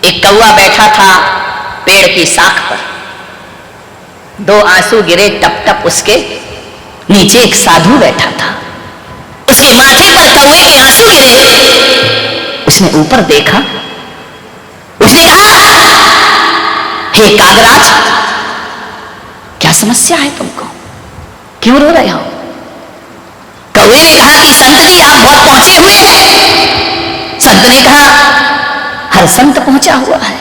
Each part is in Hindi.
एक कौवा बैठा था पेड़ की शाख पर, दो आंसू गिरे टप टप उसके नीचे। एक साधु बैठा था, उसके माथे पर कौवे के आंसू गिरे। उसने ऊपर देखा, उसने कहा, हे कागराज, क्या समस्या है तुमको, क्यों रो रहे हो? कौवे ने कहा कि संत जी आप बहुत पहुंचे हुए हैं। संत ने कहा, हर संत पहुंचा हुआ है,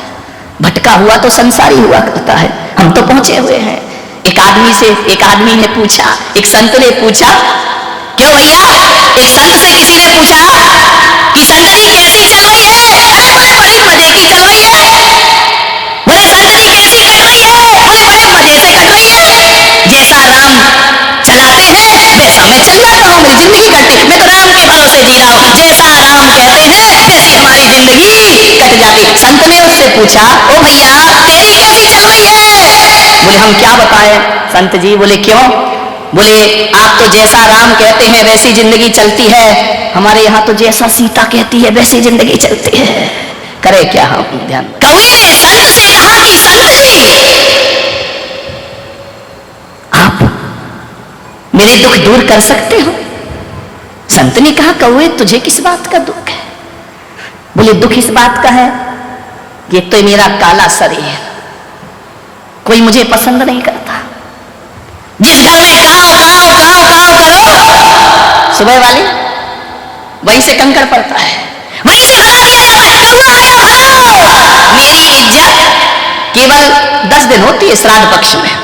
भटका हुआ तो संसारी हुआ करता है, हम तो पहुंचे हुए हैं। एक आदमी ने पूछा, एक संत ने पूछा, क्यों भैया? एक संत से किसी ने पूछा कि संत जी कैसी चल रही है? अरे बोले बड़ी मजे की चल रही है। बोले संत जी कैसी कट रही है? बोले बड़े मजे से कट रही है। जैसा राम चलाते हैं वैसा मैं चल जाता हूँ, मेरी जिंदगी कटती, मैं तो राम के भरोसे जी रहा हूँ। जैसा राम कहते हैं वैसी हमारी जिंदगी कट जाती। संत ने उससे पूछा, ओ भैया तेरी कैसी चल रही है? बोले हम क्या बताएं संत जी। बोले क्यों? बोले आप तो जैसा राम कहते हैं वैसी जिंदगी चलती है, हमारे यहाँ तो जैसा सीता कहती है वैसी जिंदगी चलती है। करे क्या हम? ध्यान। कौवे ने संत से कहा कि संत जी आप मेरे दुख दूर कर सकते हो? संत ने कहा, कौवे तुझे किस बात का दुख है? बोले दुख इस बात का है कि तो मेरा काला शरीर, कोई मुझे पसंद नहीं करता। जिस घर में काव काव काव काव करो, सुबह वाले वहीं से कंकड़ पड़ता है, वहीं से भगा दिया जाता है, कौवा आया भागो। मेरी इज्जत केवल 10 दिन होती है श्राद्ध पक्ष में,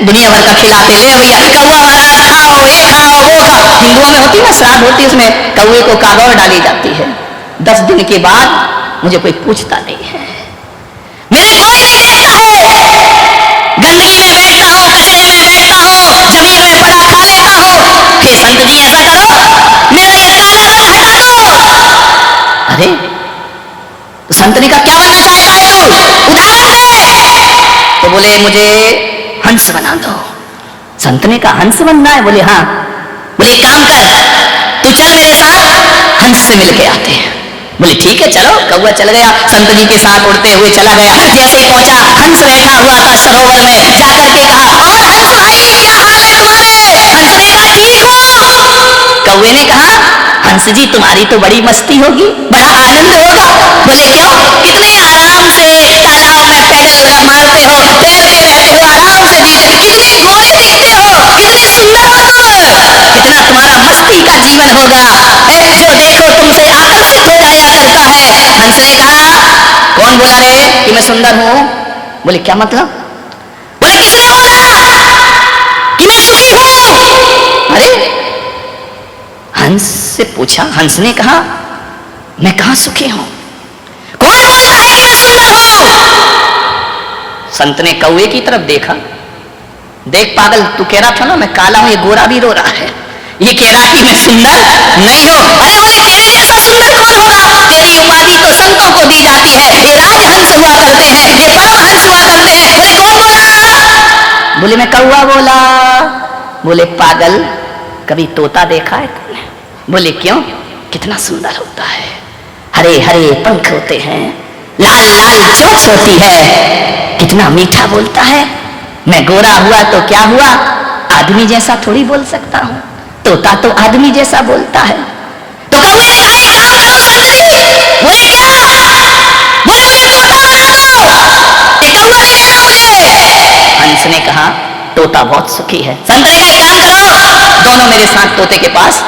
दुनिया भर का खिलाते, ले भैया कौवा महाराज खाओ, ये खाओ वो खाओ। हिंदुओं में होती है ना श्राद्ध होती है, उसमें कौवे को कागौर डाली जाती है। 10 दिन के बाद मुझे कोई पूछता नहीं है, मेरे कोई नहीं देखता है। गंदगी में बैठता हूँ, कचरे में बैठता हूँ, जमीन में पड़ा खा लेता हूँ। हे संत जी ऐसा करो, मेरा ये काला रंग हटा दो। अरे तो संत ने कहा, क्या बनना चाहता है तू? उदाहरण दे। तो बोले मुझे हंस बना दो। संत ने कहा, हंस बनना है? बोले हाँ। बोले काम कर, तू चल मेरे साथ, हंस से मिलके आते हैं। बोले ठीक है चलो। कौवा चल गया, संत जी के साथ उड़ते हुए चला गया। जैसे पहुंचा, हंस बैठा हुआ था सरोवर में, जाकर के कहा, और हंस भाई क्या हाल है तुम्हारे? हंस ने कहा, ठीक हूं। कौवे ने कहा, हंस जी तुम्हारी तो बड़ी मस्ती होगी, बड़ा आनंद होगा। बोले क्यों? कितने आराम से तालाब में पैडल मारते हो, तैरते रहते हो, आराम से जीते, कितने घोड़े देखते हो, कितने सुंदर हो तुम, कितना तुम्हारा मस्ती का जीवन होगा, जो देखो तुमसे आकर्षित हो जाया करता है। हंस ने कहा, कौन बोला रे कि मैं सुंदर हूं? बोले क्या मतलब? बोले किसने बोला कि मैं सुखी हूं? अरे हंस से पूछा, हंस ने कहा, मैं कहां सुखी हूं? कौन बोलता है कि मैं सुंदर हूं? संत ने कौवे की तरफ देखा, देख पागल, तू कह रहा था ना मैं काला हूं, ये गोरा भी रो रहा है, ये कह रहा कि मैं सुंदर नहीं हूं। अरे बोले तेरे जैसा सुंदर कौन होगा? तेरी उपाधि तो संतों को दी जाती है, ये राजहंस हुआ करते हैं, ये परमहंस हुआ करते हैं। बोले कौन बोला? बोले मैं कौवा बोला। बोले पागल, कभी तोता देखा है तुमने? बोले क्यों? कितना सुंदर होता है, हरे हरे पंख होते हैं, लाल लाल चोंच होती है, कितना मीठा बोलता है। मैं गोरा हुआ तो क्या हुआ, आदमी जैसा थोड़ी बोल सकता हूं, तोता तो आदमी जैसा बोलता है। तो कौवे ने कहा, एक काम करो संत जी। बोले क्या? बोले मुझे तोता बना दो, एक कौवा ले आओ मुझे। हंस ने कहा, तोता बहुत सुखी है। संत ने कहा, एक काम करो, दोनों मेरे साथ तोते के पास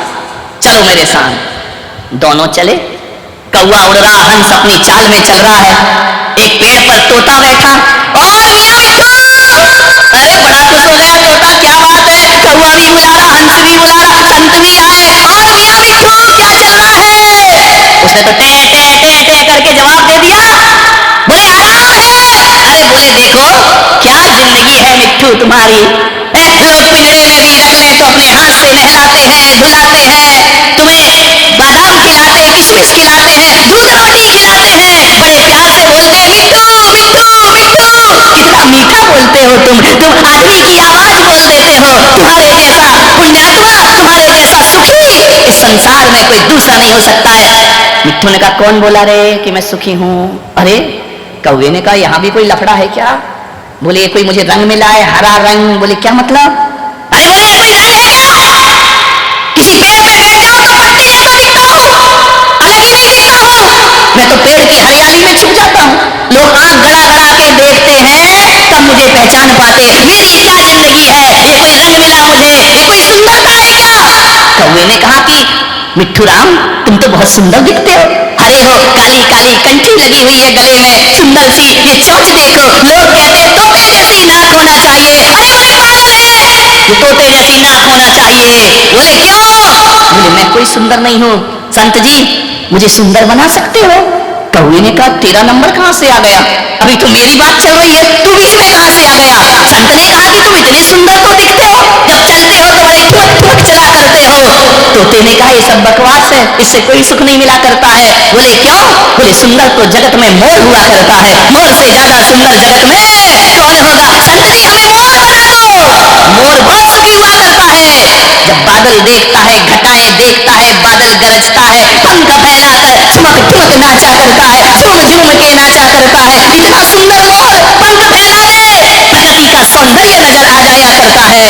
चलो, मेरे साथ। दोनों चले, कौवा उड़ रहा, हंस अपनी चाल में चल रहा है। एक पेड़ पर तोता बैठा, और मियां मिट्ठू, अरे बड़ा खुश हो गया तोता, क्या बात है, कौवा भी बुला रहा, हंस भी बुला रहा, संत भी आए, और मियां मिट्ठू क्या चल रहा है? उसने तो टे टे टे टे करके जवाब दे दिया। बोले आराम है। अरे बोले देखो क्या जिंदगी है मिट्ठू तुम्हारी, लोग पिंजरे में भी रख लें तो अपने हाथ से नहलाते हैं, धुलाते हैं, तुम्हें बादाम खिलाते, किशमिश खिलाते हैं, दूध रोटी खिलाते हैं, बड़े प्यार से बोलते हैं मिट्ठू मिट्ठू मिट्ठू, कितना मीठा बोलते हो तुम आदमी की आवाज बोल देते हो। तुम्हारे जैसा पुण्यात्मा, तुम्हारे जैसा सुखी इस संसार में कोई दूसरा नहीं हो सकता है। मिट्ठू ने कहा, कौन बोला रे कि मैं सुखी हूं? अरे कौवे ने कहा यहाँ भी कोई लफड़ा है क्या? बोले कोई मुझे रंग मिला है, हरा रंग। बोले क्या मतलब? अरे बोले कोई रंग है क्या? किसी पेड़ पे बैठ जाओ तो पत्ती जैसा दिखता हूँ, अलग ही नहीं दिखता हूँ। मैं तो पेड़ की हरियाली में छुप जाता हूँ। लोग आंख गड़ा गड़ा के देखते हैं तब मुझे पहचान पाते। मेरी क्या जिंदगी है, ये कोई रंग मिला मुझे, ये कोई सुंदरता है क्या? कौवे ने कहा कि मिट्ठू राम तुम तो बहुत सुंदर दिखते हो, हरे हो, काली काली कंठी लगी हुई है गले में, सुंदर सी ये चोंच देखो। लोग कहते तोते जैसी नाक होना चाहिए। अरे बोले पागल है, ये तोते जैसी नाक होना चाहिए। बोले क्यों? बोले मैं कोई सुंदर नहीं हूँ, संत जी मुझे सुंदर बना सकते हो? कौवे ने कहा तेरा नंबर कहाँ से आ गया? अभी तो मेरी बात चल रही है, तू बीच में कहाँ से आ गया? संत ने कहा कि तुम इतने सुंदर तो दिखते हो, जब चलते हो तो बड़े ठुमक ठुमक चला करते हो। तोते ने कहा ये सब बकवास है, इससे कोई सुख नहीं मिला करता है। बोले क्यों? बोले सुंदर तो जगत में मोर हुआ करता है, मोर से ज्यादा सुंदर जगत में कौन होगा? संत जी हमें मोर बना दो, मोर बहुत सुखी हुआ करता है। जब बादल देखता है, घटाएं देखता है, बादल गरजता है, पंख फैलाकर ठुमक ठुमक नाचा करता है, झूम झूम के नाचा करता है। इतना सुंदर मोर पंख फैला दे, प्रकृति का सौंदर्य नजर आ जाया करता है,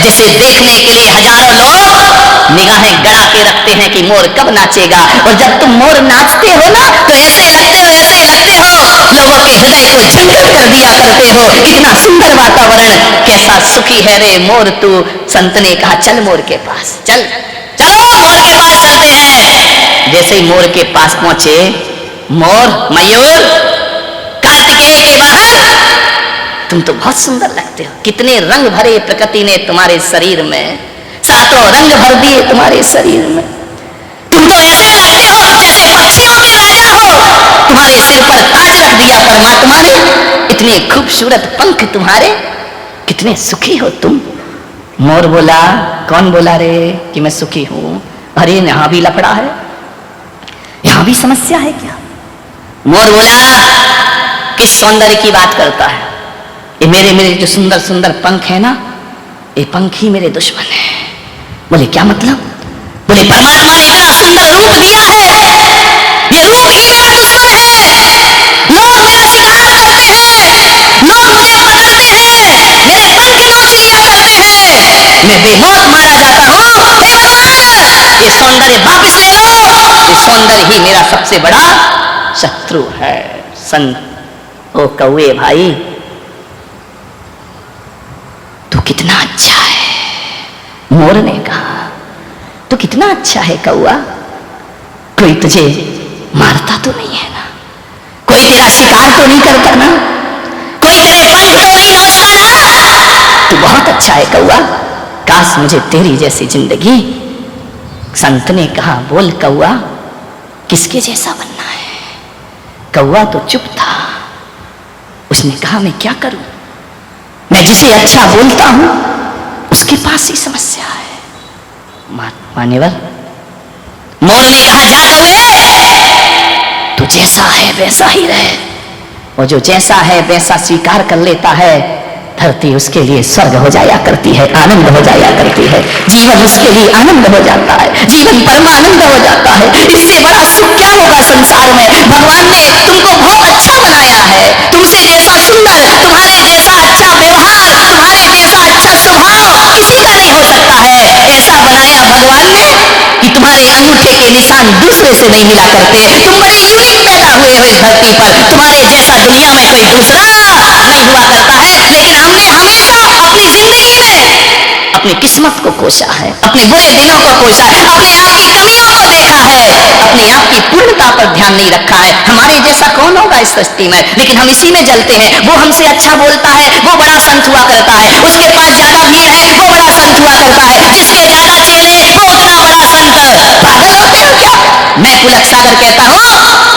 जिसे देखने के लिए हजारों लोग निगाहें गड़ा के रखते हैं कि मोर कब नाचेगा। और जब तुम मोर नाचते हो ना तो ऐसे लगते हो, ऐसे लगते हो लोगों के हृदय को झंझट कर दिया करते हो। कितना सुंदर वातावरण, कैसा सुखी है रे मोर तू। संत ने कहा चल मोर के पास, चल चलो मोर के पास चलते हैं। जैसे ही मोर के पास पहुंचे, मोर मयूर कार्तिकेय के वाहन, तुम तो बहुत सुंदर लगते हो, कितने रंग भरे प्रकृति ने तुम्हारे शरीर में, सातों रंग भर दिए तुम्हारे शरीर में। तुम तो ऐसे लगते हो जैसे पक्षियों के राजा हो, तुम्हारे सिर पर ताज रख दिया परमात्मा ने, इतने खूबसूरत पंख तुम्हारे, कितने सुखी हो तुम। मोर बोला कौन बोला रे कि मैं सुखी हूं? अरे यहां भी लफड़ा है, यहां भी समस्या है क्या? मोर बोला किस सौंदर्य की बात करता है? ये मेरे जो सुंदर सुंदर पंख है ना, ये पंख ही मेरे दुश्मन है। बोले क्या मतलब? बोले परमात्मा ने इतना सुंदर रूप दिया है, ये रूप ही मेरा दुश्मन है। लोग मेरा शिकार करते हैं, लोग मुझे पकड़ते हैं, मेरे पंख नोच लिया करते हैं, मैं बेमौत मारा जाता हूँ। हे भगवान ये सौंदर्य वापस ले लो, ये सौंदर्य ही मेरा सबसे बड़ा शत्रु है। संत ओ कौवे भाई तू कितना अच्छा है। मोर ने कहा तू कितना अच्छा है कौआ, कोई तुझे मारता तो नहीं है ना, कोई तेरा शिकार तो नहीं करता ना, कोई तेरे पंख तो नहीं नोचता ना, तू बहुत अच्छा है कौआ, काश मुझे तेरी जैसी जिंदगी। संत ने कहा बोल कौआ किसके जैसा बनना है? कौआ तो चुप था, उसने कहा मैं क्या करूं, मैं जिसे अच्छा बोलता हूं उसके पास ही समस्या है। मान्यवर मोर ने कहा जा कौवे तू जैसा है वैसा ही रहे, और जो जैसा है वैसा स्वीकार कर लेता है, धरती उसके लिए स्वर्ग हो जाया करती है, आनंद हो जाया करती है, जीवन उसके लिए आनंद हो जाता है, जीवन परमानंद हो जाता है। इससे बड़ा सुख क्या होगा संसार में? भगवान ने तुमको बहुत अच्छा बनाया है, तुमसे जैसा सुंदर, तुम्हारे जैसा अच्छा व्यवहार, तुम्हारे जैसा अच्छा स्वभाव किसी का नहीं हो सकता है। ऐसा बनाया भगवान ने कि तुम्हारे अंगूठे के निशान दूसरे से नहीं मिला करते। तुम बड़े यूनिक पैदा हुए हो इस धरती पर, तुम्हारे जैसा दुनिया में कोई दूसरा नहीं हुआ करता है। लेकिन हमने हमेशा अपनी जिंदगी में अपनी किस्मत को कोसा है, अपने बुरे दिनों को कोसा है, अपने आप की कमियों को देखा है, अपने आप की पूर्णता पर ध्यान नहीं रखा है। हमारे जैसा कौन होगा इस सृष्टि में? लेकिन हम इसी में जलते हैं। वो हमसे अच्छा बोलता है वो बड़ा संत हुआ करता है, उसके पास ज्यादा भीड़ है वो बड़ा संत हुआ करता है, जिसके ज्यादा चेले वो उतना बड़ा संत। पागल होते हो क्या? मैं पुलक सागर कहता हूँ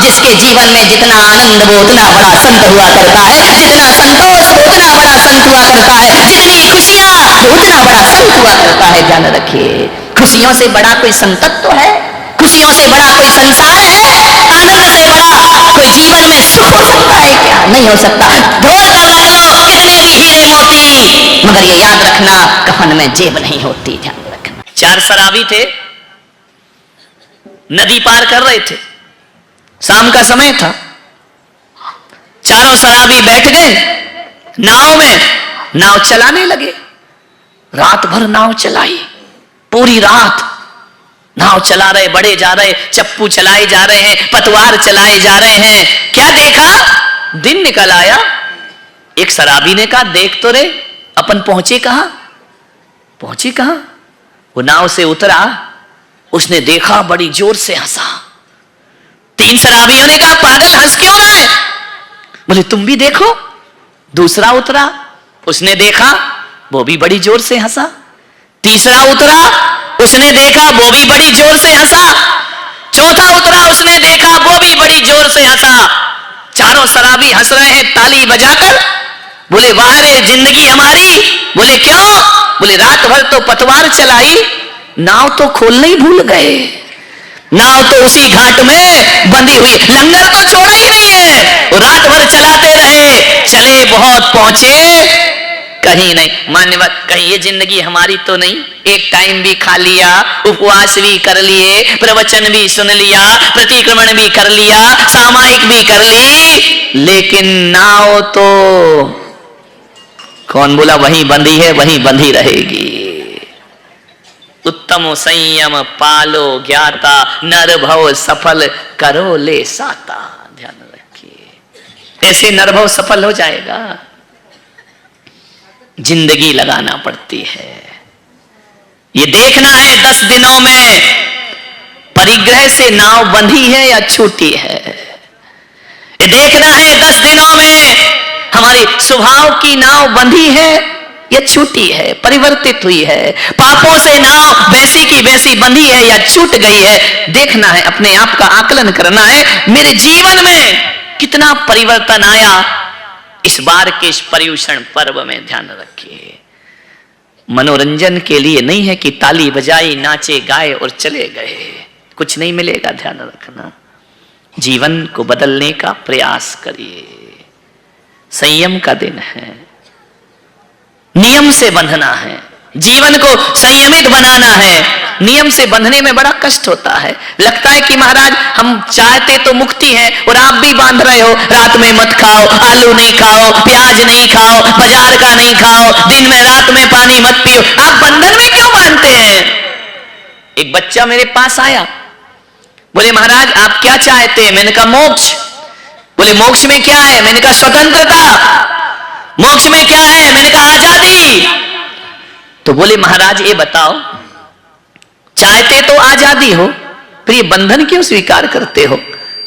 जिसके जीवन में जितना आनंद वो उतना बड़ा संत हुआ करता है, जितना संतोष वो उतना बड़ा संत हुआ करता है, जितनी खुशियां वो उतना बड़ा संत हुआ करता है। ध्यान रखिए, खुशियों से बड़ा कोई संतत्व है? खुशियों से बड़ा कोई संसार है? आनंद से बड़ा कोई जीवन में सुख हो सकता है क्या? नहीं हो सकता। ढोल कर रख लो कितने भी हीरे मोती, मगर ये याद रखना कफन में जेब नहीं होती। ध्यान रखना। चार शराबी थे, नदी पार कर रहे थे, शाम का समय था, चारों शराबी बैठ गए नाव में, नाव चलाने लगे। रात भर नाव चलाई, पूरी रात नाव चला रहे, बढ़े जा रहे, चप्पू चलाए जा रहे हैं, पतवार चलाए जा रहे हैं। क्या देखा, दिन निकल आया। एक शराबी ने कहा, देख तो रे अपन पहुंचे कहां, पहुंचे कहां। वो नाव से उतरा, उसने देखा, बड़ी जोर से हंसा। तीन शराबियों ने कहा, पागल हंस क्यों रहा है? बोले तुम भी देखो। दूसरा उतरा, उसने देखा, वो भी बड़ी जोर से हंसा। तीसरा उतरा, उसने देखा, वो भी बड़ी जोर से हंसा। चौथा उतरा, उसने देखा, वो भी बड़ी जोर से हंसा। चारों शराबी हंस रहे हैं ताली बजाकर। बोले वाह रे जिंदगी हमारी। बोले क्यों? बोले रात भर तो पतवार चलाई, नाव तो खोलना ही भूल गए। नाव तो उसी घाट में बंधी हुई, लंगर तो छोड़ा ही नहीं है। रात भर चलाते रहे, चले बहुत, पहुंचे कहीं नहीं। मान्यवर, कहीं ये जिंदगी हमारी तो नहीं। एक टाइम भी खा लिया, उपवास भी कर लिए, प्रवचन भी सुन लिया, प्रतिक्रमण भी कर लिया, सामायिक भी कर ली, लेकिन नाव तो कौन बोला वहीं बंधी है, वहीं बंधी रहेगी। उत्तम संयम पालो ज्ञाता, नर भव सफल करो ले साता। ध्यान रखिए, ऐसे नर भव सफल हो जाएगा। जिंदगी लगाना पड़ती है। ये देखना है 10 दिनों में परिग्रह से नाव बंधी है या छूटी है। ये देखना है 10 दिनों में हमारी स्वभाव की नाव बंधी है या छूटी है, परिवर्तित हुई है। पापों से नाव वैसी की वैसी बंधी है या छूट गई है। देखना है, अपने आप का आकलन करना है। मेरे जीवन में कितना परिवर्तन आया इस बार के इस पर्युषण पर्व में। ध्यान रखिए, मनोरंजन के लिए नहीं है कि ताली बजाई, नाचे गाए और चले गए, कुछ नहीं मिलेगा। ध्यान रखना, जीवन को बदलने का प्रयास करिए। संयम का दिन है, नियम से बंधना है, जीवन को संयमित बनाना है। नियम से बंधने में बड़ा कष्ट होता है। लगता है कि महाराज हम चाहते तो मुक्ति है और आप भी बांध रहे हो, रात में मत खाओ, आलू नहीं खाओ, प्याज नहीं खाओ, बाजार का नहीं खाओ, दिन में रात में पानी मत पियो। आप बंधन में क्यों बांधते हैं? एक बच्चा मेरे पास आया, बोले महाराज आप क्या चाहते हैं? मैंने कहा मोक्ष। बोले मोक्ष में क्या है? मैंने कहा स्वतंत्रता। मोक्ष में क्या है? मैंने कहा आजादी। तो बोले महाराज ये बताओ, चाहते तो आजादी हो, फिर ये बंधन क्यों स्वीकार करते हो?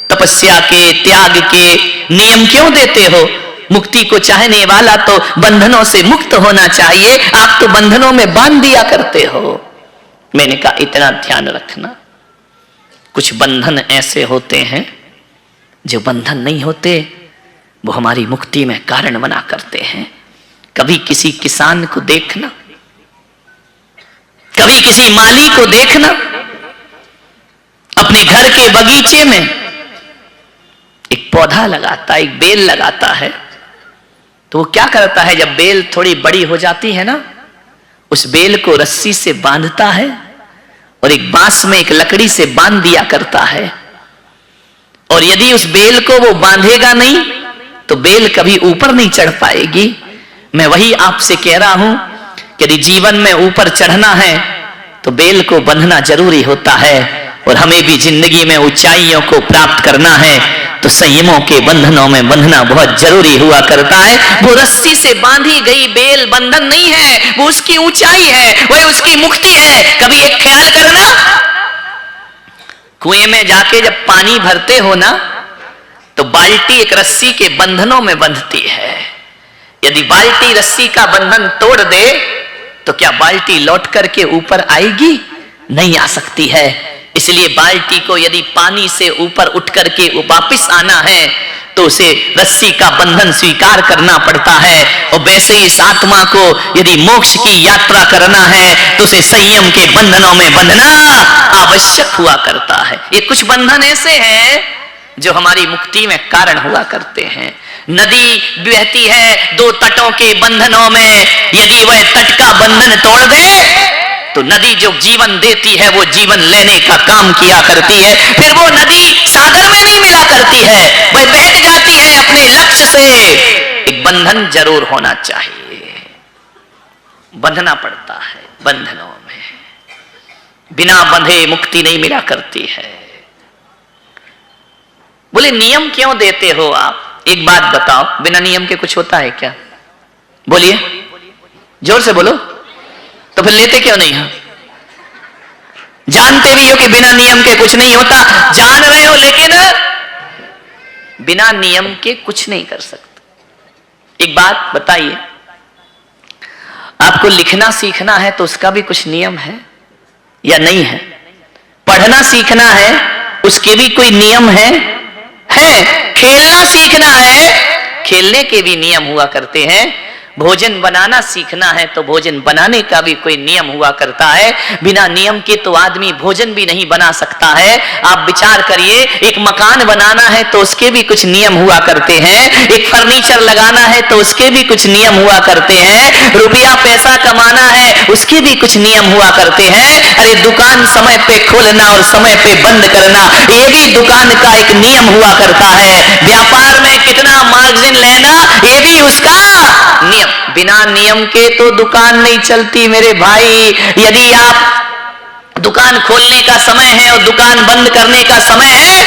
तपस्या के, त्याग के नियम क्यों देते हो? मुक्ति को चाहने वाला तो बंधनों से मुक्त होना चाहिए, आप तो बंधनों में बांध दिया करते हो। मैंने कहा इतना ध्यान रखना, कुछ बंधन ऐसे होते हैं जो बंधन नहीं होते, वो हमारी मुक्ति में कारण बना करते हैं। कभी किसी किसान को देखना, कभी किसी माली को देखना, अपने घर के बगीचे में एक पौधा लगाता है, एक बेल लगाता है, तो वो क्या करता है, जब बेल थोड़ी बड़ी हो जाती है ना, उस बेल को रस्सी से बांधता है और एक बांस में एक लकड़ी से बांध दिया करता है। और यदि उस बेल को वो बांधेगा नहीं तो बेल कभी ऊपर नहीं चढ़ पाएगी। मैं वही आपसे कह रहा हूं, यदि जीवन में ऊपर चढ़ना है तो बेल को बंधना जरूरी होता है, और हमें भी जिंदगी में ऊंचाइयों को प्राप्त करना है तो संयमों के बंधनों में बंधना बहुत जरूरी हुआ करता है। वो रस्सी से बांधी गई बेल बंधन नहीं है, वो उसकी ऊंचाई है, वो उसकी मुक्ति है। कभी एक ख्याल करना, कुएं में जाके जब पानी भरते हो ना, तो बाल्टी एक रस्सी के बंधनों में बंधती है। यदि बाल्टी रस्सी का बंधन तोड़ दे तो क्या बाल्टी लौट करके ऊपर आएगी? नहीं आ सकती है। इसलिए बाल्टी को यदि पानी से ऊपर उठ करके वापिस आना है तो उसे रस्सी का बंधन स्वीकार करना पड़ता है। और वैसे ही इस आत्मा को यदि मोक्ष की यात्रा करना है तो उसे संयम के बंधनों में बंधना आवश्यक हुआ करता है। ये कुछ बंधन ऐसे हैं जो हमारी मुक्ति में कारण हुआ करते हैं। नदी बहती है दो तटों के बंधनों में, यदि वह तट का बंधन तोड़ दे तो नदी जो जीवन देती है वो जीवन लेने का काम किया करती है। फिर वो नदी सागर में नहीं मिला करती है, वह बैठ जाती है अपने लक्ष्य से। एक बंधन जरूर होना चाहिए, बंधना पड़ता है। बंधनों में बिना बंधे मुक्ति नहीं मिला करती है। बोले नियम क्यों देते हो आप? एक बात बताओ, बिना नियम के कुछ होता है क्या? बोलिए, जोर से बोलो। तो फिर लेते क्यों नहीं हो? जानते भी हो कि बिना नियम के कुछ नहीं होता, जान रहे हो, लेकिन बिना नियम के कुछ नहीं कर सकते। एक बात बताइए, आपको लिखना सीखना है तो उसका भी कुछ नियम है या नहीं है? पढ़ना सीखना है उसके भी कोई नियम है? खेलना सीखना है, खेलने के भी नियम हुआ करते हैं। भोजन बनाना सीखना है तो भोजन बनाने का भी कोई नियम हुआ करता है। बिना नियम के तो आदमी भोजन भी नहीं बना सकता है। आप विचार करिए, एक मकान बनाना है तो उसके भी कुछ नियम हुआ करते हैं। एक फर्नीचर लगाना है तो उसके भी कुछ नियम हुआ करते हैं। रुपया पैसा कमाना है उसके भी कुछ नियम हुआ करते हैं। अरे दुकान समय पे खोलना और समय पे बंद करना, ये भी दुकान का एक नियम हुआ करता है। व्यापार में कितना मार्जिन लेना, ये भी उसका नियम। बिना नियम के तो दुकान नहीं चलती मेरे भाई। यदि आप दुकान खोलने का समय है और दुकान बंद करने का समय है,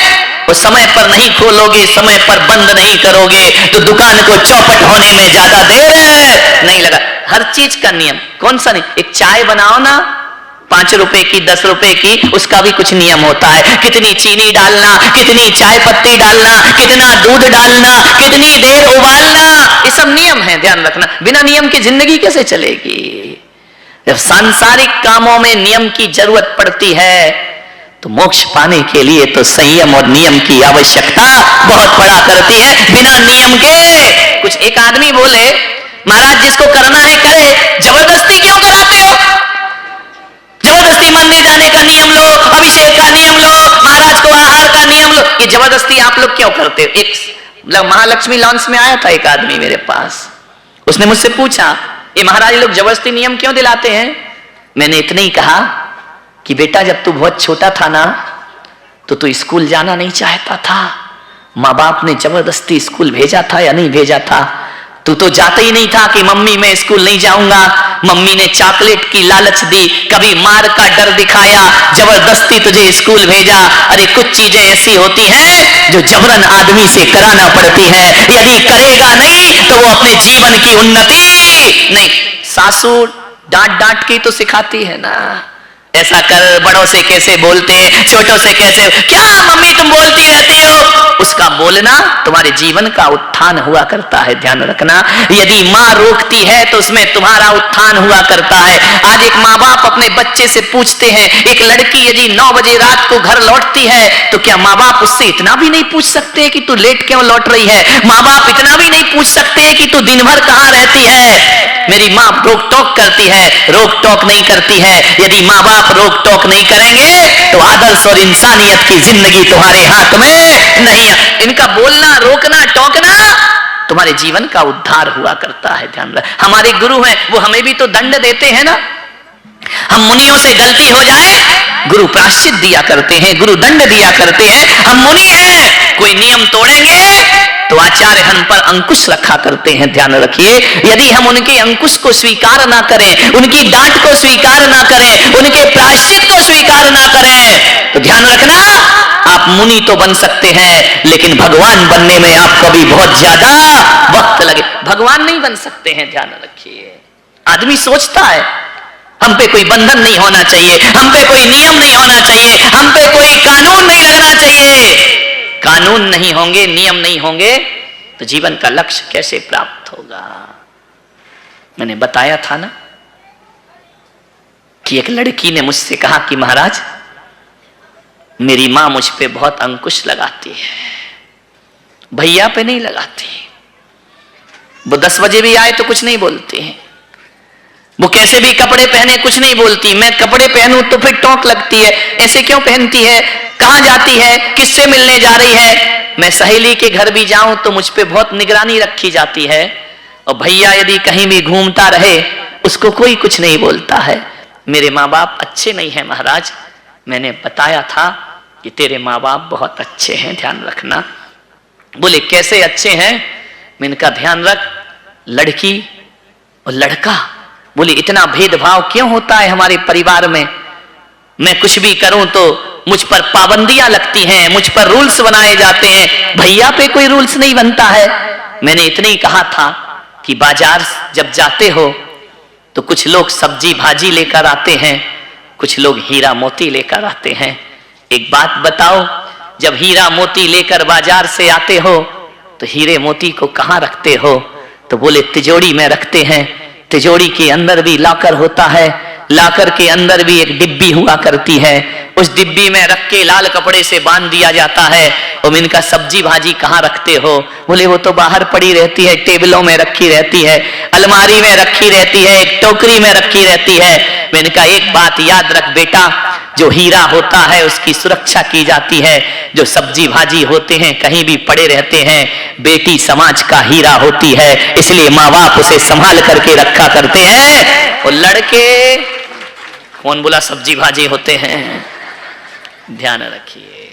वो समय पर नहीं खोलोगे, समय पर बंद नहीं करोगे तो दुकान को चौपट होने में ज्यादा देर नहीं लगा। हर चीज का नियम। कौन सा नहीं? एक चाय बनाओ ना, 5 रुपए की 10 रुपए की, उसका भी कुछ नियम होता है। कितनी चीनी डालना, कितनी चाय पत्ती डालना, कितना दूध डालना, कितनी देर उबालना, ये सब नियम है, ध्यान रखना। बिना नियम की जिंदगी कैसे चलेगी? जब सांसारिक कामों में नियम की जरूरत पड़ती है तो मोक्ष पाने के लिए तो संयम और नियम की आवश्यकता बहुत पड़ा करती है। बिना नियम के कुछ। एक आदमी बोले, महाराज जिसको करना है करे, जबरदस्ती क्यों कराते हो? जबरदस्ती मंदिर जाने का नियम लो, अभिषेक का नियम लो, महाराज को आहार का नियम लो, ये जबरदस्ती आप लोग क्यों करते हो? एक महालक्ष्मी लॉन्च में आया था एक आदमी मेरे पास, उसने मुझसे पूछा, ये महाराज लोग जबरदस्ती नियम क्यों दिलाते हैं? मैंने इतना ही कहा कि बेटा जब तू बहुत छोटा था ना तो तू स्कूल जाना नहीं चाहता था, माँ बाप ने जबरदस्ती स्कूल भेजा था या नहीं भेजा था? तू तो जाता ही नहीं था कि मम्मी मैं स्कूल नहीं जाऊंगा, मम्मी ने चॉकलेट की लालच दी, कभी मार का डर दिखाया, जबरदस्ती तुझे स्कूल भेजा। अरे कुछ चीजें ऐसी होती हैं जो जबरन आदमी से कराना पड़ती हैं। यदि करेगा नहीं तो वो अपने जीवन की उन्नति नहीं। सासू डांट डांट के तो सिखाती है ना, ऐसा कर, बड़ों से कैसे बोलते, छोटों से कैसे, क्या मम्मी तुम बोलती रहती हो? उसका बोलना तुम्हारे जीवन का उत्थान हुआ करता है, ध्यान रखना। यदि माँ रोकती है तो उसमें तुम्हारा उत्थान हुआ करता है। आज एक माँ बाप अपने बच्चे से पूछते हैं, एक लड़की यदि 9 बजे रात को घर लौटती है तो क्या माँ बाप उससे इतना भी नहीं पूछ सकते कि तू लेट क्यों लौट रही है? माँ बाप इतना भी नहीं पूछ सकते कि तू दिन भर कहाँ रहती है? मेरी माँ रोक टोक करती है, रोक टोक नहीं करती है। यदि माँ बाप रोक टोक नहीं करेंगे तो आदर्श और इंसानियत की जिंदगी तुम्हारे हाथ में नहीं है। इनका बोलना, रोकना, टोकना तुम्हारे जीवन का उद्धार हुआ करता है, ध्यान रख। हमारे गुरु हैं, वो हमें भी तो दंड देते हैं ना। हम मुनियों से गलती हो जाए, गुरु प्रायश्चित दिया करते हैं, गुरु दंड दिया करते हैं। हम मुनि हैं, कोई नियम तोड़ेंगे तो आचार्य हम पर अंकुश रखा करते हैं, ध्यान रखिए। यदि हम उनके अंकुश को स्वीकार ना करें, उनकी डांट को स्वीकार ना करें, उनके प्रायश्चित को स्वीकार ना करें तो ध्यान रखना, आप मुनि तो बन सकते हैं लेकिन भगवान बनने में आपको भी बहुत ज्यादा वक्त लगे। भगवान नहीं बन सकते हैं, ध्यान रखिए। आदमी सोचता है हम पे कोई बंधन नहीं होना चाहिए, हम पे कोई नियम नहीं होना चाहिए, हम पे कोई कानून नहीं लगना चाहिए। कानून नहीं होंगे, नियम नहीं होंगे तो जीवन का लक्ष्य कैसे प्राप्त होगा? मैंने बताया था ना कि एक लड़की ने मुझसे कहा कि महाराज मेरी मां मुझ पे बहुत अंकुश लगाती है, भैया पे नहीं लगाती। वो 10 बजे भी आए तो कुछ नहीं बोलती है, वो कैसे भी कपड़े पहने कुछ नहीं बोलती। मैं कपड़े पहनूं तो फिर टोक लगती है, ऐसे क्यों पहनती है, कहां जाती है, किससे मिलने जा रही है। मैं सहेली के घर भी जाऊं तो मुझ पे बहुत निगरानी रखी जाती है। और भैया यदि कहीं भी घूमता रहे उसको कोई कुछ नहीं बोलता है। मेरे माँ बाप अच्छे नहीं हैं महाराज। मैंने बताया था कि तेरे माँ बाप बहुत अच्छे हैं, ध्यान रखना। बोले कैसे अच्छे हैं? मैंने कहा ध्यान रख, लड़की और लड़का। बोले इतना भेदभाव क्यों होता है हमारे परिवार में? मैं कुछ भी करूं तो मुझ पर पाबंदियां लगती हैं, मुझ पर रूल्स बनाए जाते हैं, भैया पे कोई रूल्स नहीं बनता है। मैंने इतने ही कहा था कि बाजार जब जाते हो तो कुछ लोग सब्जी भाजी लेकर आते हैं, कुछ लोग हीरा मोती लेकर आते हैं। एक बात बताओ, जब हीरा मोती लेकर बाजार से आते हो तो हीरे मोती को कहाँ रखते हो? तो बोले तिजोरी में रखते हैं। तिजोरी के अंदर भी लॉकर होता है, लॉकर के अंदर भी एक डिब्बी हुआ करती है, उस डिब्बी में रख के लाल कपड़े से बांध दिया जाता है। और इनका सब्जी भाजी कहाँ रखते हो? बोले वो तो बाहर पड़ी रहती है, टेबलों में रखी रहती है, अलमारी में रखी रहती है, एक टोकरी में रखी रहती है। मैंने कहा एक बात याद रख बेटा, जो हीरा होता है उसकी सुरक्षा की जाती है, जो सब्जी भाजी होते हैं कहीं भी पड़े रहते हैं। बेटी समाज का हीरा होती है, इसलिए माँ बाप उसे संभाल करके रखा करते हैं। और लड़के कौन बोला सब्जी भाजी होते हैं? ध्यान रखिए।